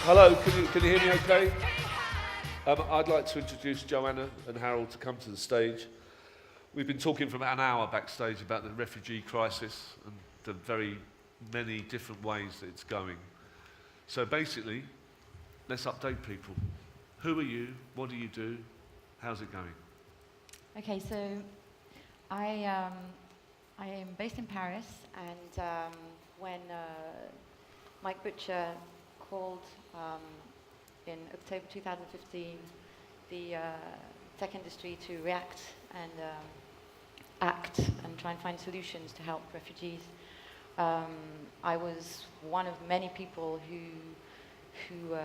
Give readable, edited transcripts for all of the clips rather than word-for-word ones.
Hello, can you hear me okay? I'd like to introduce Joanna and Harald to come to the stage. We've been talking for about an hour backstage about the refugee crisis and the very many different ways that it's going. So basically, let's update people. Who are you? What do you do? How's it going? Okay, so I am based in Paris, and when Mike Butcher called in October 2015 the tech industry to react and act and try and find solutions to help refugees, I was one of many people who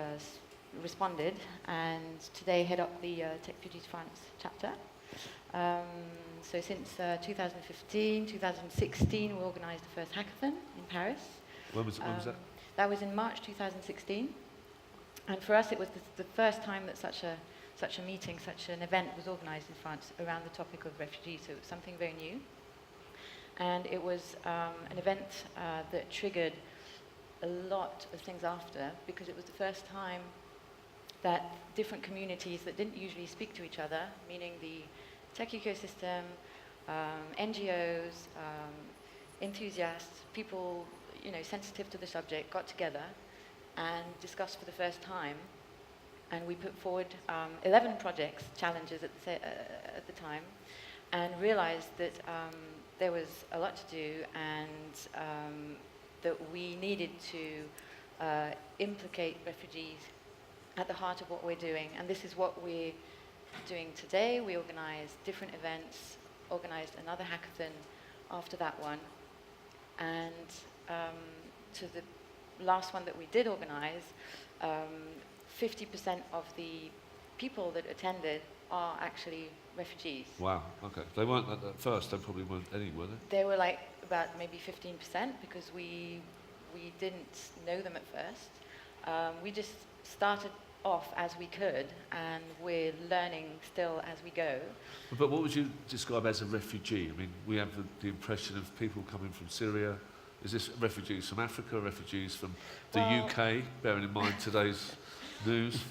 responded, and today head up the Tech Refugees France chapter. So since 2015, 2016, we organised the first hackathon in Paris. When was that? That was in March 2016. And for us, it was the first time that such a meeting, such an event was organised in France around the topic of refugees. So it was something very new. And it was an event that triggered a lot of things after, because it was the first time that different communities that didn't usually speak to each other, meaning the tech ecosystem, NGOs, enthusiasts, people sensitive to the subject, got together and discussed for the first time. And we put forward 11 projects, challenges at the time, and realized that there was a lot to do, and that we needed to implicate refugees at the heart of what we're doing. And this is what we're doing today. We organized different events, organized another hackathon after that one, and to the last one that we did organize, 50% of the people that attended are actually refugees. Wow, okay. They weren't at first, they probably weren't any, were they? They were like about maybe 15%, because we didn't know them at first. We just started off as we could, and we're learning still as we go. But what would you describe as a refugee? I mean, we have the impression of people coming from Syria. Is this refugees from Africa, refugees from the UK, bearing in mind today's news?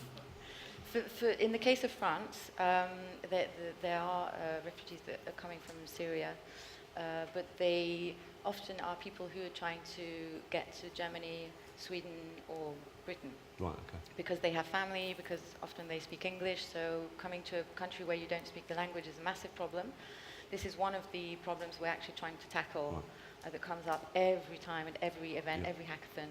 In the case of France, there are refugees that are coming from Syria, but they often are people who are trying to get to Germany, Sweden, or Britain. Right, okay. Because they have family, because often they speak English, so coming to a country where you don't speak the language is a massive problem. This is one of the problems we're actually trying to tackle. Right. That comes up every time at every event, every hackathon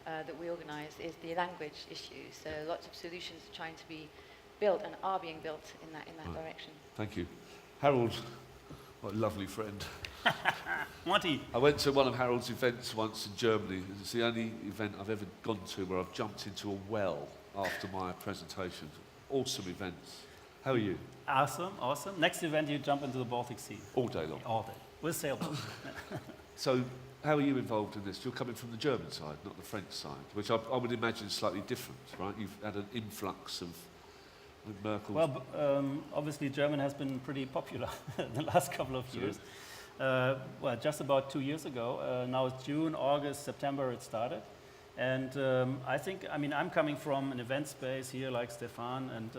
that we organize, is the language issue. So lots of solutions are trying to be built and are being built in that direction. Thank you. Harald, what a lovely friend. Monty. I went to one of Harald's events once in Germany. It's the only event I've ever gone to where I've jumped into a well after my presentation. Awesome events. How are you? Awesome, awesome. Next event, you jump into the Baltic Sea. All day long. All day. With sailboats. So, how are you involved in this? You're coming from the German side, not the French side, which I would imagine is slightly different, right? You've had an influx of Merkel. Well, obviously German has been pretty popular the last couple of years. Well, just about 2 years ago. Now it's June, August, September it started. And I'm coming from an event space here like Stefan and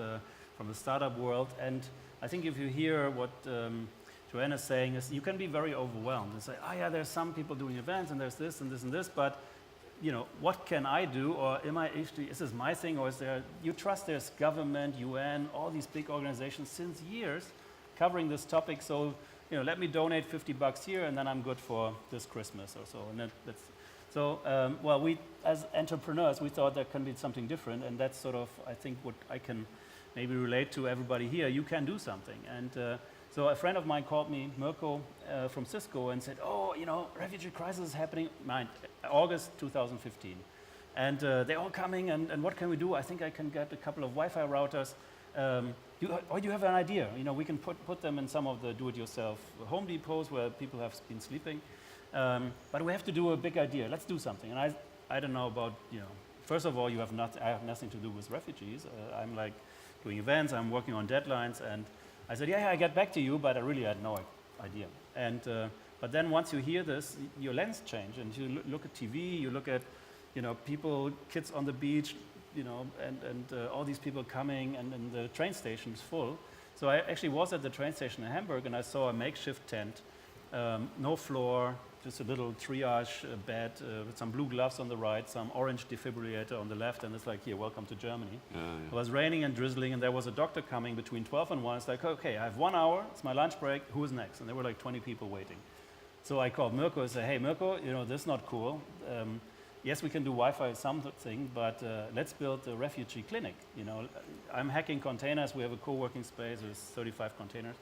from the startup world. And I think if you hear what Joanna's saying, is you can be very overwhelmed and say, oh yeah, there's some people doing events and there's this and this and this, but what can I do? Or is this my thing? Or you trust there's government, UN, all these big organizations since years covering this topic. So, let me donate $50 here and then I'm good for this Christmas or so. And we as entrepreneurs, we thought there can be something different, and that's sort of, I think, what I can maybe relate to everybody here. You can do something. And so a friend of mine called me, Mirko, from Cisco, and said, refugee crisis is happening, August 2015. And they're all coming, and what can we do? I think I can get a couple of Wi-Fi routers. Do you have an idea? We can put them in some of the do-it-yourself Home Depots where people have been sleeping. But we have to do a big idea. Let's do something. And I don't know about, first of all, I have nothing to do with refugees. I'm like doing events, I'm working on deadlines, and I said, yeah, I get back to you, but I really had no idea. And but then once you hear this, your lens change, and you look at TV, you look at, people, kids on the beach, you know, and all these people coming, and the train station's full. So I actually was at the train station in Hamburg, and I saw a makeshift tent, no floor, just a little triage bed with some blue gloves on the right, some orange defibrillator on the left, and it's like, here, welcome to Germany. It was raining and drizzling, and there was a doctor coming between 12 and 1. It's like, okay, I have 1 hour, it's my lunch break, who's next? And there were like 20 people waiting. So I called Mirko and said, hey, Mirko, you know, this is not cool. Yes, we can do Wi-Fi something, but let's build a refugee clinic. You know, I'm hacking containers. We have a co-working space with 35 containers.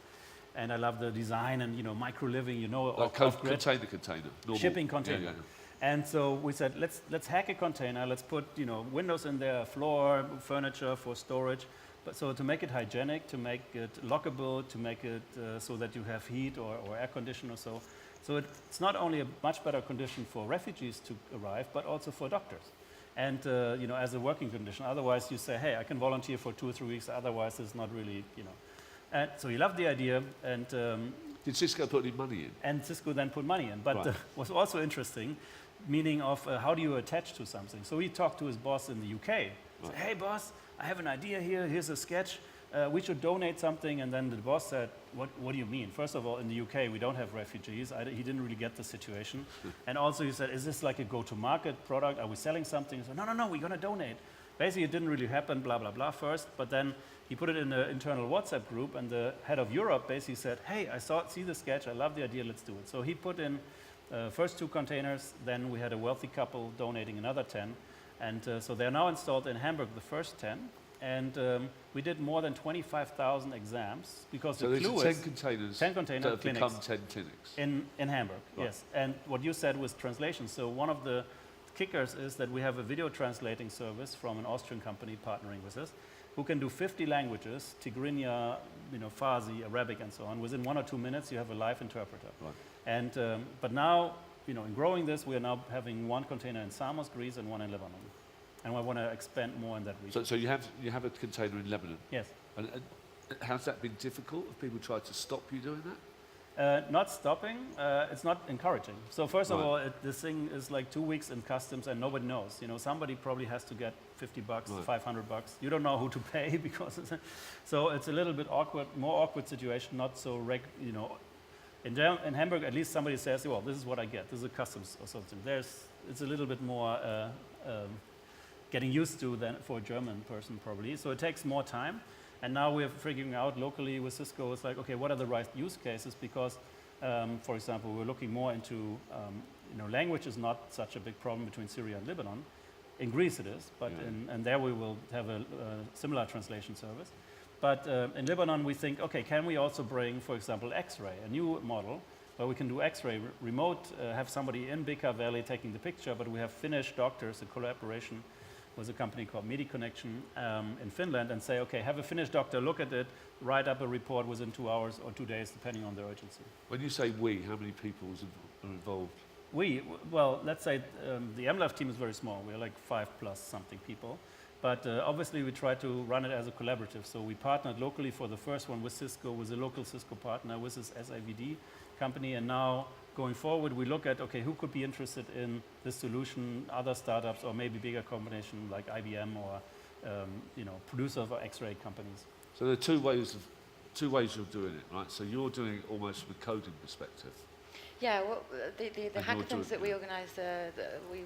And I love the design and, you know, micro-living, you know, like container, normal. Shipping container. And so we said, let's hack a container. Let's put, you know, windows in there, floor, furniture for storage. But so to make it hygienic, to make it lockable, to make it so that you have heat or air conditioning or so. So it's not only a much better condition for refugees to arrive, but also for doctors. And, you know, as a working condition. Otherwise, you say, hey, I can volunteer for 2 or 3 weeks. Otherwise, it's not really, you know. And so he loved the idea. And did Cisco put any money in? And Cisco then put money in. But was also interesting, meaning of how do you attach to something. So he talked to his boss in the UK. Said, hey, boss, I have an idea here. Here's a sketch. We should donate something. And then the boss said, what do you mean? First of all, in the UK, we don't have refugees. He didn't really get the situation. And also he said, is this like a go-to-market product? Are we selling something? He said, no, we're going to donate. Basically, it didn't really happen, blah, blah, blah, first. But then he put it in an internal WhatsApp group. And the head of Europe basically said, hey, see the sketch. I love the idea. Let's do it. So he put in first 2 containers. Then we had a wealthy couple donating another 10. And so they're now installed in Hamburg, the first 10. And we did more than 25,000 exams because so the clue is 10 container that have clinics become 10 clinics. In Hamburg, yes. And what you said was translation. So one of the kickers is that we have a video translating service from an Austrian company partnering with us, who can do 50 languages, Tigrinya, you know, Farsi, Arabic, and so on. Within 1 or 2 minutes, you have a live interpreter. Right. And but now, you know, in growing this, we are now having 1 container in Samos, Greece, and 1 in Lebanon. And I want to expand more in that region. So you have a container in Lebanon? Yes. And has that been difficult? Have people tried to stop you doing that? Not stopping, it's not encouraging. So first of all, this thing is like 2 weeks in customs and nobody knows. You know, somebody probably has to get $50, $500. You don't know who to pay because so it's a little bit awkward, more awkward situation, not so you know. In Hamburg, at least somebody says, well, this is what I get. This is a customs or something. It's a little bit more getting used to than for a German person probably. So it takes more time. And now we're figuring out locally with Cisco, it's like, okay, what are the right use cases? Because, for example, we're looking more into, you know, language is not such a big problem between Syria and Lebanon. In Greece it is, but and there we will have a similar translation service. But in Lebanon we think, okay, can we also bring, for example, X-ray, a new model, where we can do X-ray remote, have somebody in Bika Valley taking the picture, but we have Finnish doctors, a collaboration with a company called MediConnection in Finland, and say, okay, have a Finnish doctor look at it, write up a report within 2 hours or 2 days, depending on the urgency. When you say we, how many people are involved? Well, let's say the MLOVE team is very small. We're like 5+ something people. But obviously, we try to run it as a collaborative. So we partnered locally for the first one with Cisco, with a local Cisco partner, with this SIVD company, and now going forward, we look at, okay, who could be interested in this solution, other startups, or maybe bigger combination like IBM or, you know, producer of X-ray companies. So there are two ways of doing it, right? So you're doing it almost from a coding perspective. Yeah, well, the hackathons that we organise,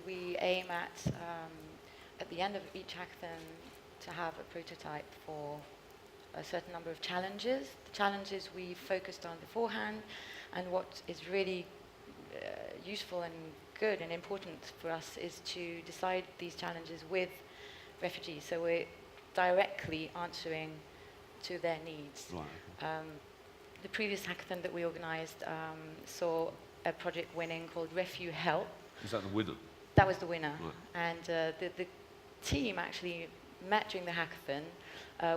we aim at the end of each hackathon to have a prototype for a certain number of challenges. The challenges we focused on beforehand, and what is really useful and good and important for us is to decide these challenges with refugees. So we're directly answering to their needs. Right. The previous hackathon that we organised saw a project winning called RefuHelp. Is that the winner? That was the winner. Right. And the team actually met during the hackathon,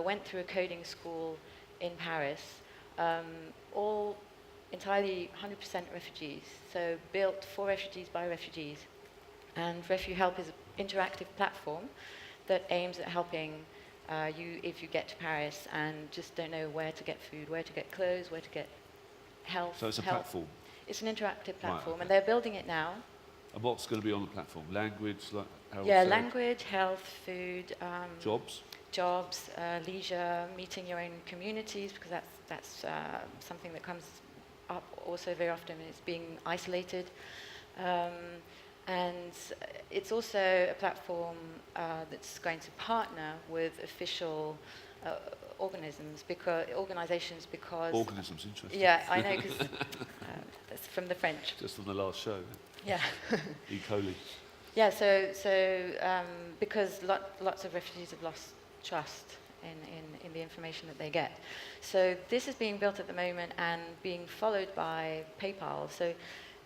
went through a coding school in Paris, all entirely 100% refugees, so built for refugees by refugees. And RefuHelp is an interactive platform that aims at helping you if you get to Paris and just don't know where to get food, where to get clothes, where to get health. So it's a platform? It's an interactive platform, right, okay. and they're building it now. And what's going to be on the platform? Language? Harald Yeah, said. language, health, food, Jobs. leisure, meeting your own communities, because that's something that comes up also very often. It's being isolated, and it's also a platform that's going to partner with official organizations because Organisms, interesting. yeah, I know because that's from the French. Just from the last show. Yeah. E. coli. Yeah, because lots of refugees have lost trust in the information that they get. So this is being built at the moment and being followed by PayPal. So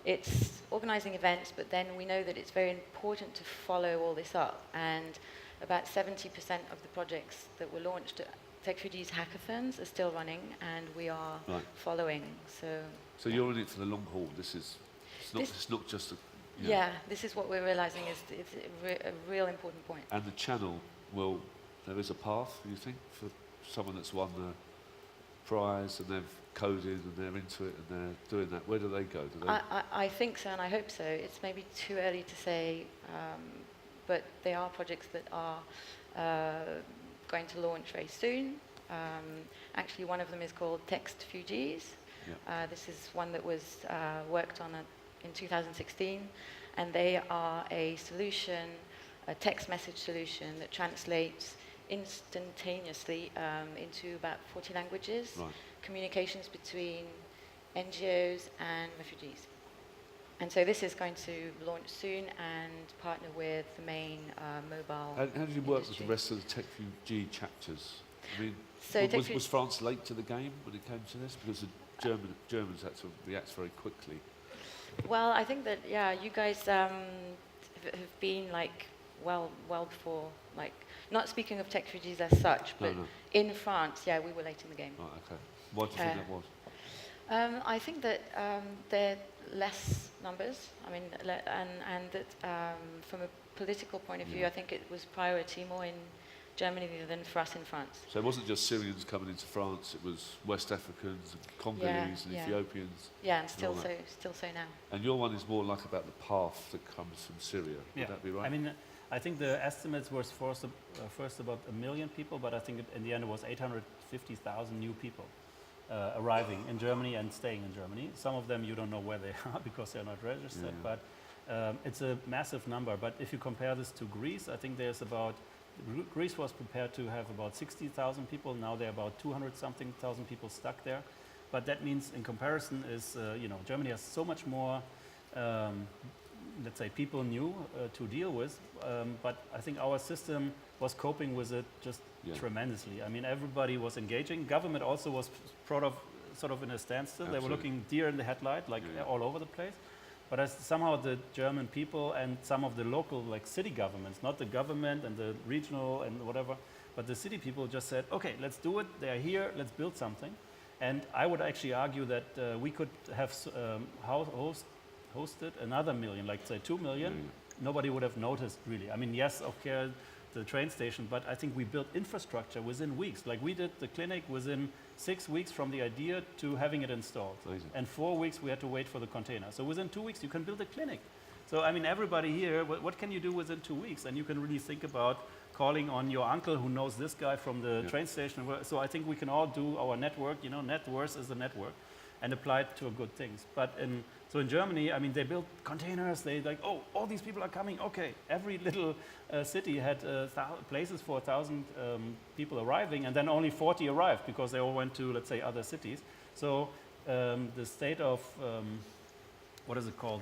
it's organizing events, but then we know that it's very important to follow all this up. And about 70% of the projects that were launched at Tech Refugees hackathons are still running, and we are following. So You're in it for the long haul. It's not just a... Yeah, this is what we're realizing is it's a real important point. And the channel, there is a path, you think, for someone that's won the prize and they've coded and they're into it and they're doing that. Where do they go? I think so, and I hope so. It's maybe too early to say, but they are projects that are going to launch very soon. Actually, one of them is called Text Refugees. Yeah. This is one that was worked on in 2016, and they are a solution, a text message solution that translates instantaneously into about 40 languages, communications between NGOs and refugees. And so this is going to launch soon and partner with the main mobile How did you work industry. with the rest of the Tech Refugee chapters? I mean, So was France late to the game when it came to this? Because the Germans had to react very quickly. Well, I think that, you guys have been well before, not speaking of Tech Refugees as such, but in France, we were late in the game. Right, okay. Why do you think that was? I think that they're less numbers. I mean, and that from a political point of view, I think it was priority more in Germany than for us in France. So it wasn't just Syrians coming into France; it was West Africans, and Congolese, and Ethiopians. Yeah, and still so now. And your one is more about the path that comes from Syria. Would that be right? I mean, I think the estimates were first about 1 million people, but I think in the end it was 850,000 new people arriving in Germany and staying in Germany. Some of them you don't know where they are because they're not registered, but it's a massive number. But if you compare this to Greece, I think Greece was prepared to have about 60,000 people. Now there are about 200-something thousand people stuck there. But that means, in comparison, Germany has so much more, let's say, people new to deal with. But I think our system was coping with it just tremendously. I mean, everybody was engaging. Government also was sort of in a standstill. Absolutely. They were looking deer in the headlight, all over the place. But as somehow the German people and some of the local, city governments, not the government and the regional and whatever, but the city people just said, okay, let's do it. They are here. Let's build something. And I would actually argue that we could have hosted another million, say 2 million. Nobody would have noticed, really. I mean, yes, okay, the train station, but I think we built infrastructure within weeks. Like we did the clinic within 6 weeks from the idea to having it installed. Amazing. And 4 weeks we had to wait for the container. So within 2 weeks you can build a clinic. So I mean, everybody here, what can you do within 2 weeks? And you can really think about calling on your uncle who knows this guy from the train station. So I think we can all do our network, net worth is a network, and apply it to good things. But so in Germany, I mean, they built containers. They all these people are coming. Okay, every little city had places for 1,000 people arriving, and then only 40 arrived because they all went to, let's say, other cities. So the state of what is it called?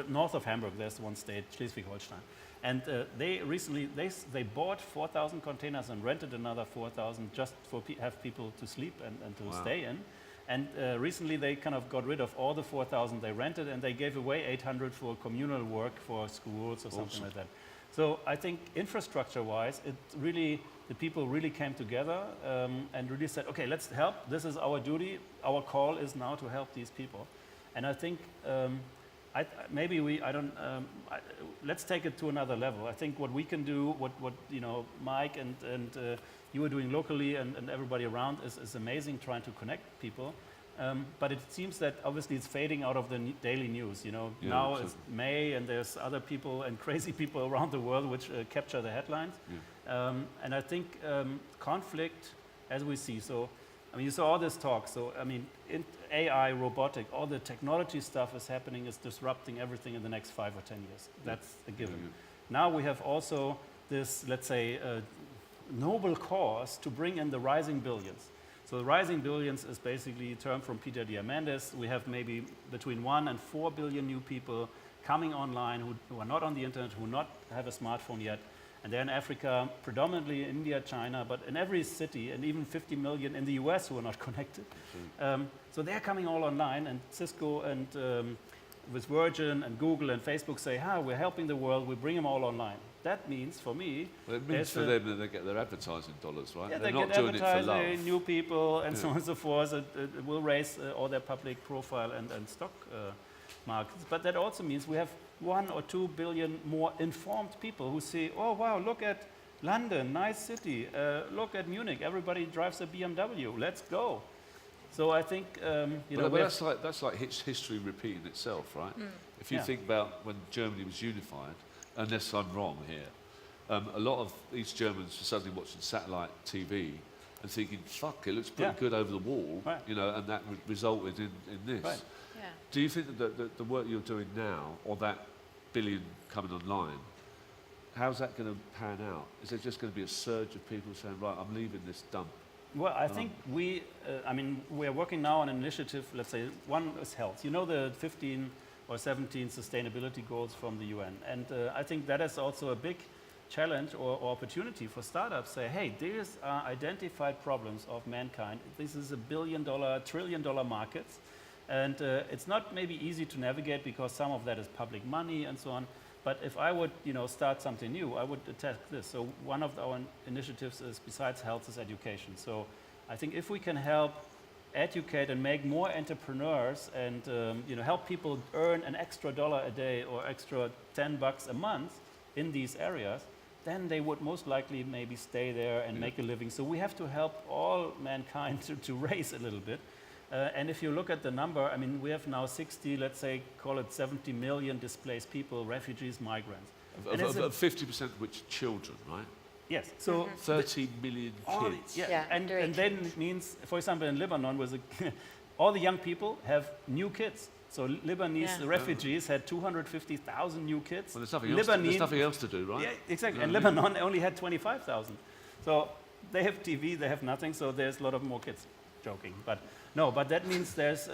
North of Hamburg, there's one state, Schleswig-Holstein, and they recently they bought 4,000 containers and rented another 4,000 just for have people to sleep and to stay in. And recently they kind of got rid of all the 4,000 they rented, and they gave away 800 for communal work for schools or something like that. So I think infrastructure-wise, the people really came together and really said, okay, let's help. This is our duty. Our call is now to help these people. And I think let's take it to another level. I think what we can do, what Mike and you are doing locally and everybody around is amazing, trying to connect people. But it seems that obviously it's fading out of the daily news. You know, Yeah, now absolutely. it's May, and there's other people and crazy people around the world which capture the headlines. Yeah. And I think conflict, as we see, so I mean, you saw all this talk. So I mean, in AI, robotic, all the technology stuff is happening, is disrupting everything in the next 5 or 10 years. That's a given. Yeah. Now we have also this, let's say, noble cause to bring in the rising billions. So the rising billions is basically a term from Peter Diamandis. We have maybe between 1 and 4 billion new people coming online who are not on the internet, who not have a smartphone yet. And they're in Africa, predominantly India, China, but in every city, and even 50 million in the US who are not connected. So they're coming all online, and Cisco and with Virgin and Google and Facebook say, we're helping the world, we bring them all online. That means, for me... Well, it means for them that they get their advertising dollars, right? Yeah, They're they not get doing it for love. advertising, new people, and so on and so forth. It will raise all their public profile and stock markets. But that also means we have 1 or 2 billion more informed people who say, oh, wow, look at London, nice city. Look at Munich, everybody drives a BMW. Let's go. So I think, that's like history repeating itself, right? If you think about when Germany was unified, unless I'm wrong here, a lot of East Germans were suddenly watching satellite TV and thinking, fuck, it looks pretty good over the wall, you know, and that resulted in this. Right. Yeah. Do you think that the work you're doing now, or that billion coming online, how's that going to pan out? Is there just going to be a surge of people saying, right, I'm leaving this dump? Well, I think we're working now on an initiative, let's say, one is health. You know the 15 or 17 sustainability goals from the UN. And I think that is also a big challenge or opportunity for startups. Say, hey, these are identified problems of mankind. This is $1 billion, $1 trillion markets. And it's not maybe easy to navigate because some of that is public money and so on. But if I would, start something new, I would attack this. So one of our initiatives is, besides health, is education. So I think if we can help educate and make more entrepreneurs and help people earn an extra $1 a day or extra $10 a month in these areas, then they would most likely maybe stay there and make a living. So we have to help all mankind to raise a little bit. And if you look at the number, I mean, we have now 60, let's say, call it 70 million displaced people, refugees, migrants. Of 50% of which children, right? Yes. So 30 million kids. And then it means, for example, in Lebanon, all the young people have new kids. So Lebanese refugees had 250,000 new kids. Well, there's nothing else to do, right? Yeah, exactly. And Lebanon only had 25,000. So they have TV, they have nothing, so there's a lot of more kids. Joking, but that means there's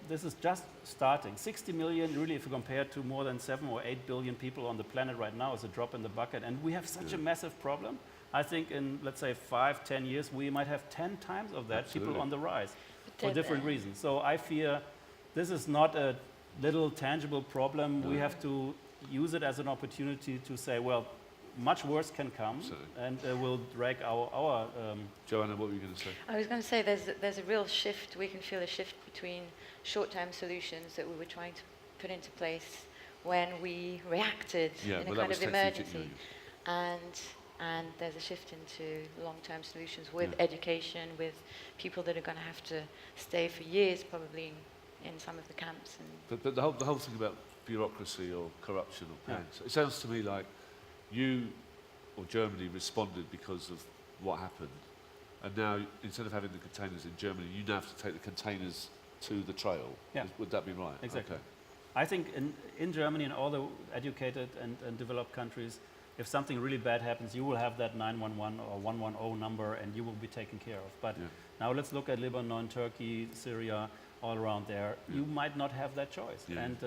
this is just starting. 60 million, really, if you compare to more than 7 or 8 billion people on the planet right now, is a drop in the bucket, and we have such a massive problem. I think in, let's say, 5, 10 years, we might have 10 times of that people on the rise for different reasons. So I fear this is not a little tangible problem. We have to use it as an opportunity to say, well, much worse can come, and will drag our Joanna, what were you going to say? I was going to say there's a real shift. We can feel a shift between short-term solutions that we were trying to put into place when we reacted in a kind of emergency, and there's a shift into long-term solutions with education, with people that are going to have to stay for years probably in some of the camps. And But the whole thing about bureaucracy or corruption or pain, so it sounds to me like you or Germany responded because of what happened, and now instead of having the containers in Germany, you now have to take the containers to the trail. Yeah. Would that be right? Exactly. Okay. I think in Germany and all the educated and developed countries, if something really bad happens, you will have that 911 or 110 number and you will be taken care of. But now let's look at Lebanon, Turkey, Syria, all around there. You might not have that choice. And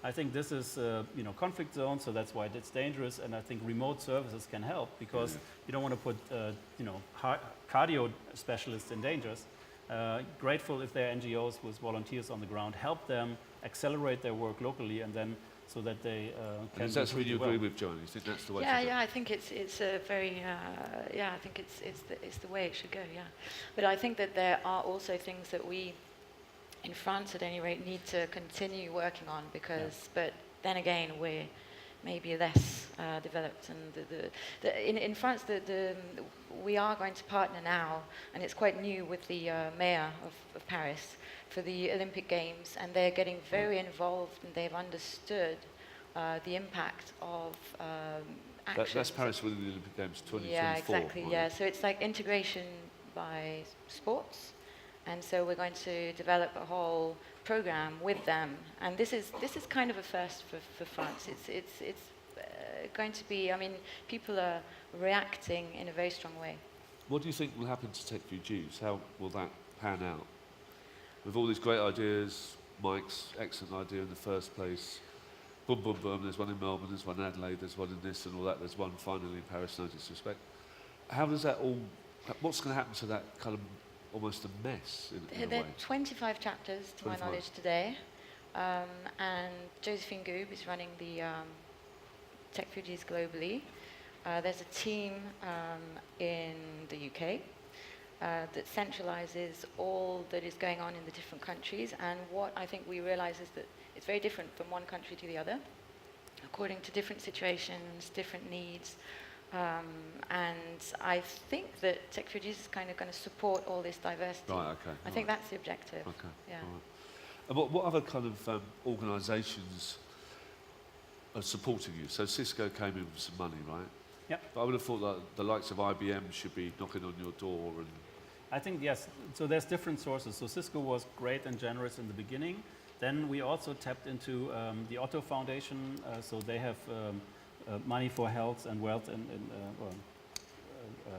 I think this is conflict zone, so that's why it's dangerous. And I think remote services can help because you don't want to put cardio specialists in dangers. Grateful if there are NGOs with volunteers on the ground, help them accelerate their work locally, and then so that they can. And that's what you agree with, Joanna? You think that's the way? Yeah, I think it's a very I think it's the way it should go. Yeah, but I think that there are also things that we, in France at any rate, need to continue working on because. But then again, we're maybe less developed, and in France, we are going to partner now, and it's quite new with the mayor of Paris for the Olympic Games, and they're getting very involved, and they've understood the impact of actions. That's Paris winning the Olympic Games 2024. Yeah, exactly. Right? Yeah, so it's like integration by sports, and so we're going to develop a whole program with them. And this is kind of a first for France. It's going to be. I mean, people are reacting in a very strong way. What do you think will happen to tech refugees? How will that pan out? With all these great ideas, Mike's excellent idea in the first place. Boom, boom, boom. There's one in Melbourne, there's one in Adelaide, there's one in this and all that. There's one finally in Paris, no disrespect. How does that all, what's going to happen to that kind of almost a mess in a There way? are 25 chapters, to 25. my knowledge, today. And Josephine Goob is running the tech refugees globally. There's a team in the UK that centralizes all that is going on in the different countries. And what I think we realize is that it's very different from one country to the other, according to different situations, different needs. And I think that tech refugees is kind of going to support all this diversity. Right, okay. I think that's the objective. Okay. Yeah. All right. And what other kind of organisations are supporting you? So Cisco came in with some money, right? Yep. But I would have thought that the likes of IBM should be knocking on your door and... I think, yes. So there's different sources. So Cisco was great and generous in the beginning. Then we also tapped into the Otto Foundation. So they have money for health and wealth and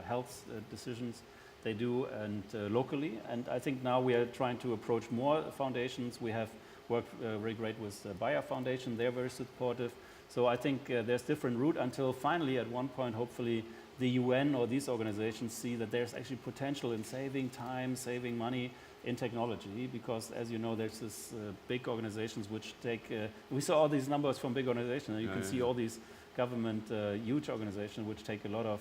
health decisions they do and locally. And I think now we are trying to approach more foundations. We have worked very great with the Bayer Foundation. They're very supportive. So I think there's different route until finally at one point, hopefully, the UN or these organizations see that there's actually potential in saving time, saving money in technology, because as you know, there's this big organizations which take, we saw all these numbers from big organizations, and you can see all these government huge organizations which take a lot of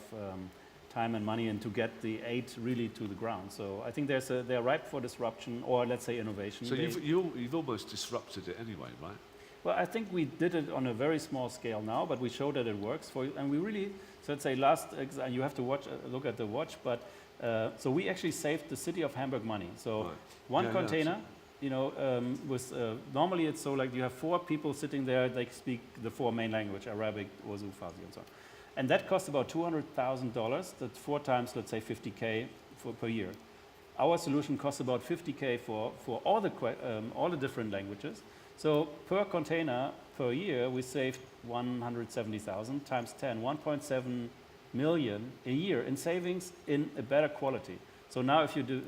time and money and to get the aid really to the ground. So I think they're ripe for disruption, or let's say innovation. So you've almost disrupted it anyway, right? Well, I think we did it on a very small scale now, but we showed that it works for you. And we really, so let's say and you have to look at the watch, but so we actually saved the city of Hamburg money. So Right. one container, you know, normally it's so like you have 4 people sitting there, they speak the 4 main language, Arabic, Urdu, Farsi, and so on. And that costs about $200,000. That's 4 times, let's say, 50K per year. Our solution costs about 50K for all the different languages. So per container per year, we saved 170,000 times 10, 1.7 million a year in savings in a better quality. So now if you do,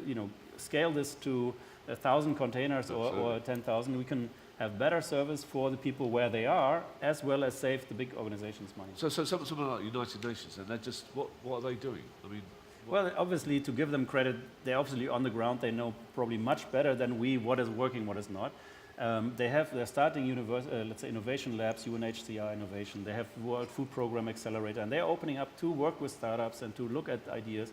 scale this to 1,000 containers or 10,000, we can have better service for the people where they are, as well as save the big organizations money. So something like United Nations, and they're just, what are they doing? I mean, well, obviously, to give them credit, they're obviously on the ground. They know probably much better than we what is working, what is not. They're starting let's say innovation labs, UNHCR innovation. They have World Food Program Accelerator, and they're opening up to work with startups and to look at ideas.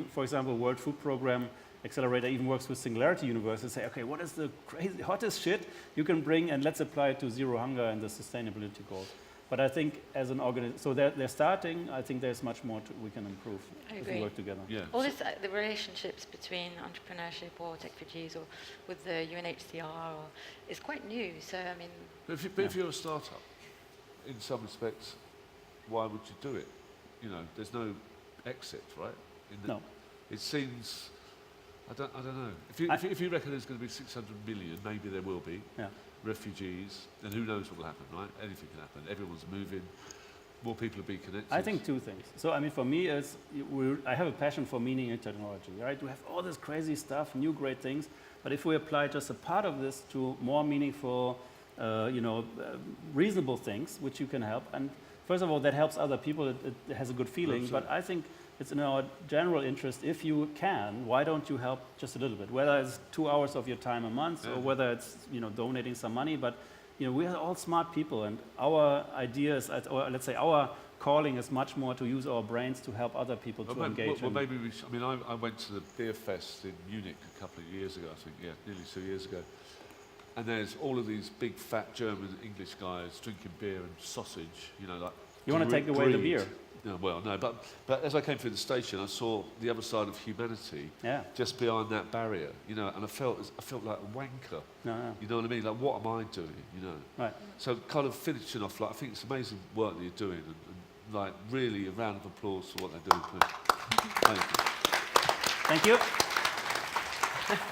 For example, World Food Program Accelerator even works with Singularity University. Say, okay, what is the crazy hottest shit you can bring, and let's apply it to zero hunger and the sustainability goals. But I think as an organization, so they're starting. I think there's much more we can improve if we work together. Yeah. All this, the relationships between entrepreneurship or tech refugees or with the UNHCR is quite new. So I mean, But if you're a startup, in some respects, why would you do it? There's no exit, right? No. It seems. I don't know. If you reckon there's going to be 600 million, maybe there will be. Yeah. Refugees, and who knows what will happen, right? Anything can happen. Everyone's moving. More people will be connected. I think 2 things. So I mean, for me, I have a passion for meaning in technology, right? We have all this crazy stuff, new great things, but if we apply just a part of this to more meaningful, reasonable things, which you can help, and first of all, that helps other people. It has a good feeling, Absolutely. but I think it's in our general interest. If you can, why don't you help just a little bit? Whether it's 2 hours of your time a month, or whether it's donating some money. But we are all smart people, and our ideas, or let's say our calling, is much more to use our brains to help other people to engage. Well, maybe we should, I went to the beer fest in Munich a couple of years ago. I think, nearly 2 years ago. And there's all of these big, fat German English guys drinking beer and sausage, like You want to take away the beer. No, well, no, but as I came through the station, I saw the other side of humanity Yeah. just behind that barrier, you know, and I felt like a wanker. No. You know what I mean? Like, what am I doing? You know. Right. So, kind of finishing off, like, I think it's amazing work that you're doing, and like, really, a round of applause for what they're doing. Please. Thank you. Thank you.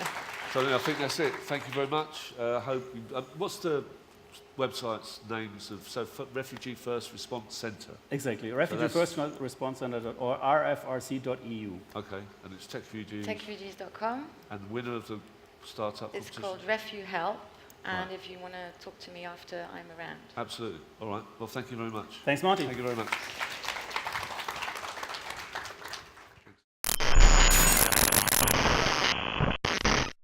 So, I think that's it. Thank you very much. I hope. What's the websites names of Refugee First Response Centre? Exactly. Refugee First Response Centre or rfrc.eu. Okay, and it's TechRefugees. TechRefugees.com. And the winner of the startup It's competition? called RefuHelp, and Right. if you want to talk to me after, I'm around. Absolutely. All right. Well, thank you very much. Thanks, Monty. Thank you very much.